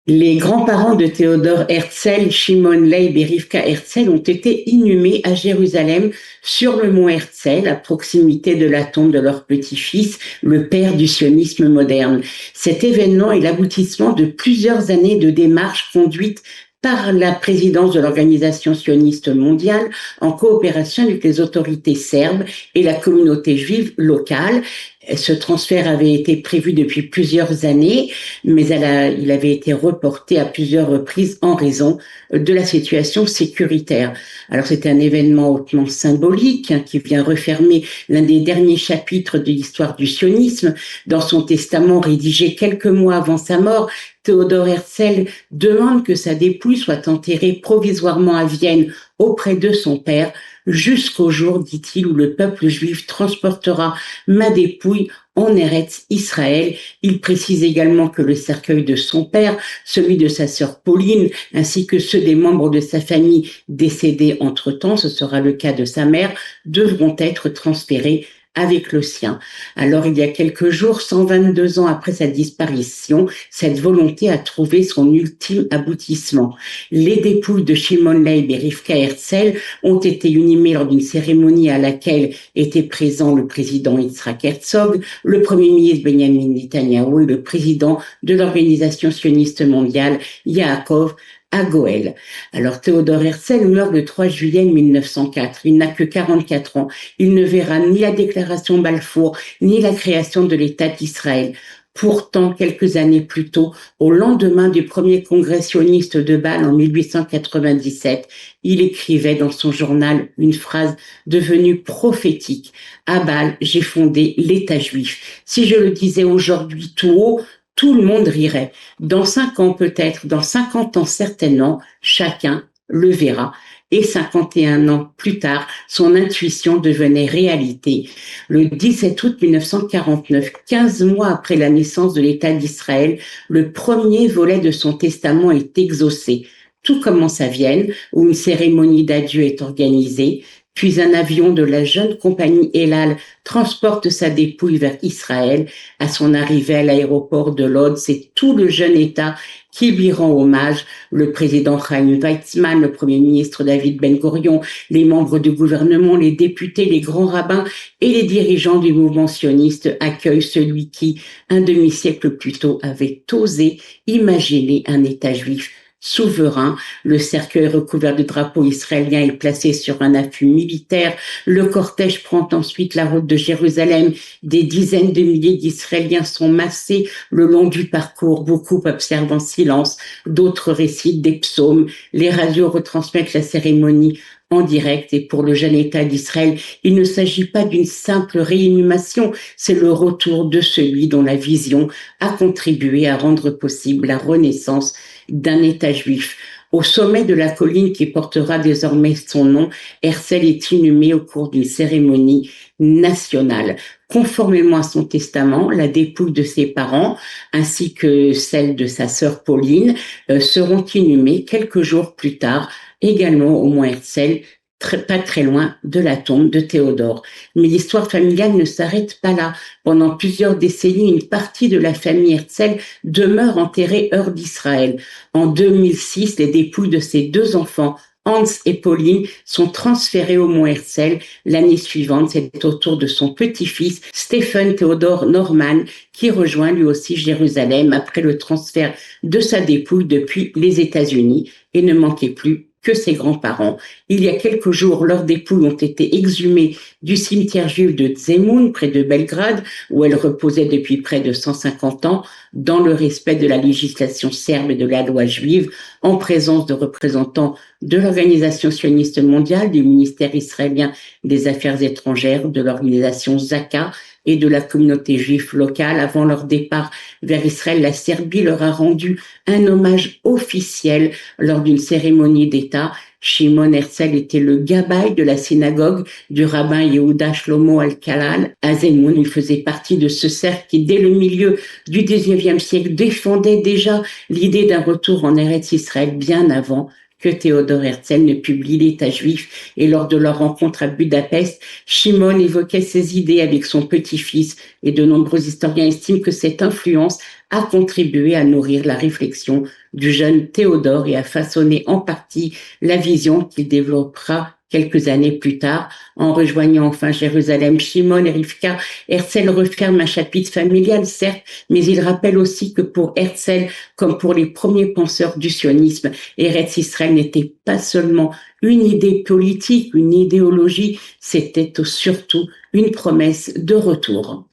Les grands-parents de Théodore Herzl, Shimon Leib et Rivka Herzl, ont été inhumés à Jérusalem sur le mont Herzl, à proximité de la tombe de leur petit-fils, le père du sionisme moderne. Cet événement est l'aboutissement de plusieurs années de démarches conduites par la présidence de l'Organisation sioniste mondiale en coopération avec les autorités serbes et la communauté juive locale. Ce transfert avait été prévu depuis plusieurs années, mais il avait été reporté à plusieurs reprises en raison de la situation sécuritaire. Alors c'est un événement hautement symbolique qui vient refermer l'un des derniers chapitres de l'histoire du sionisme. Dans son testament rédigé quelques mois avant sa mort, Théodore Herzl demande que sa dépouille soit enterrée provisoirement à Vienne auprès de son père, jusqu'au jour, dit-il, où le peuple juif transportera ma dépouille en Eretz Israël. Il précise également que le cercueil de son père, celui de sa sœur Pauline, ainsi que ceux des membres de sa famille décédés entre-temps, ce sera le cas de sa mère, devront être transférés avec le sien. Alors, il y a quelques jours, 122 ans après sa disparition, cette volonté a trouvé son ultime aboutissement. Les dépouilles de Shimon Leib et Rivka Herzl ont été inhumées lors d'une cérémonie à laquelle étaient présents le président Yitzhak Herzog, le premier ministre Benjamin Netanyahu et le président de l'Organisation sioniste mondiale, Yaakov Agoel. Alors Théodore Herzl meurt le 3 juillet 1904. Il n'a que 44 ans. Il ne verra ni la déclaration Balfour, ni la création de l'État d'Israël. Pourtant, quelques années plus tôt, au lendemain du premier congrès sioniste de Bâle en 1897, il écrivait dans son journal une phrase devenue prophétique. À Bâle, j'ai fondé l'État juif. Si je le disais aujourd'hui tout haut, tout le monde rirait. Dans 5 ans peut-être, dans 50 ans certainement, chacun le verra. Et 51 ans plus tard, son intuition devenait réalité. Le 17 août 1949, 15 mois après la naissance de l'État d'Israël, le premier volet de son testament est exaucé. Tout commence à Vienne, où une cérémonie d'adieu est organisée. Puis un avion de la jeune compagnie El Al transporte sa dépouille vers Israël. À son arrivée à l'aéroport de Lod, c'est tout le jeune État qui lui rend hommage. Le président Chaim Weizmann, le premier ministre David Ben-Gurion, les membres du gouvernement, les députés, les grands rabbins et les dirigeants du mouvement sioniste accueillent celui qui, un demi-siècle plus tôt, avait osé imaginer un État juif souverain. Le cercueil recouvert de drapeaux israéliens est placé sur un affût militaire. Le cortège prend ensuite la route de Jérusalem. Des dizaines de milliers d'Israéliens sont massés le long du parcours. Beaucoup observent en silence, d'autres récitent des psaumes. Les radios retransmettent la cérémonie en direct. Et pour le jeune État d'Israël, il ne s'agit pas d'une simple réinhumation, c'est le retour de celui dont la vision a contribué à rendre possible la renaissance d'un État juif. Au sommet de la colline qui portera désormais son nom, Herzl est inhumé au cours d'une cérémonie nationale. Conformément à son testament, la dépouille de ses parents ainsi que celle de sa sœur Pauline seront inhumées quelques jours plus tard, également au mont Herzl, pas très loin de la tombe de Théodore. Mais l'histoire familiale ne s'arrête pas là. Pendant plusieurs décennies, une partie de la famille Herzl demeure enterrée hors d'Israël. En 2006, les dépouilles de ses 2 enfants, Hans et Pauline, sont transférées au mont Herzl. L'année suivante, c'est au tour de son petit-fils, Stephen Theodor Norman, qui rejoint lui aussi Jérusalem après le transfert de sa dépouille depuis les États-Unis. Et ne manquez plus que ses grands-parents. Il y a quelques jours, leurs dépouilles ont été exhumées du cimetière juif de Zemun, près de Belgrade, où elles reposaient depuis près de 150 ans, dans le respect de la législation serbe et de la loi juive, en présence de représentants de l'Organisation sioniste mondiale, du ministère israélien des Affaires étrangères, de l'organisation Zaka et de la communauté juive locale. Avant leur départ vers Israël, la Serbie leur a rendu un hommage officiel lors d'une cérémonie d'État. Shimon Herzl était le gabbai de la synagogue du rabbin Yehuda Shlomo Al-Kalal à Zemun. Il faisait partie de ce cercle qui, dès le milieu du XIXe siècle, défendait déjà l'idée d'un retour en Eretz Israël bien avant que Théodore Herzl ne publie l'État juif. Et lors de leur rencontre à Budapest, Shimon évoquait ses idées avec son petit-fils et de nombreux historiens estiment que cette influence a contribué à nourrir la réflexion du jeune Théodore et a façonné en partie la vision qu'il développera quelques années plus tard. En rejoignant enfin Jérusalem, Shimon et Rivka, Herzl referme un chapitre familial, certes, mais il rappelle aussi que pour Herzl, comme pour les premiers penseurs du sionisme, Eretz Israël n'était pas seulement une idée politique, une idéologie, c'était surtout une promesse de retour.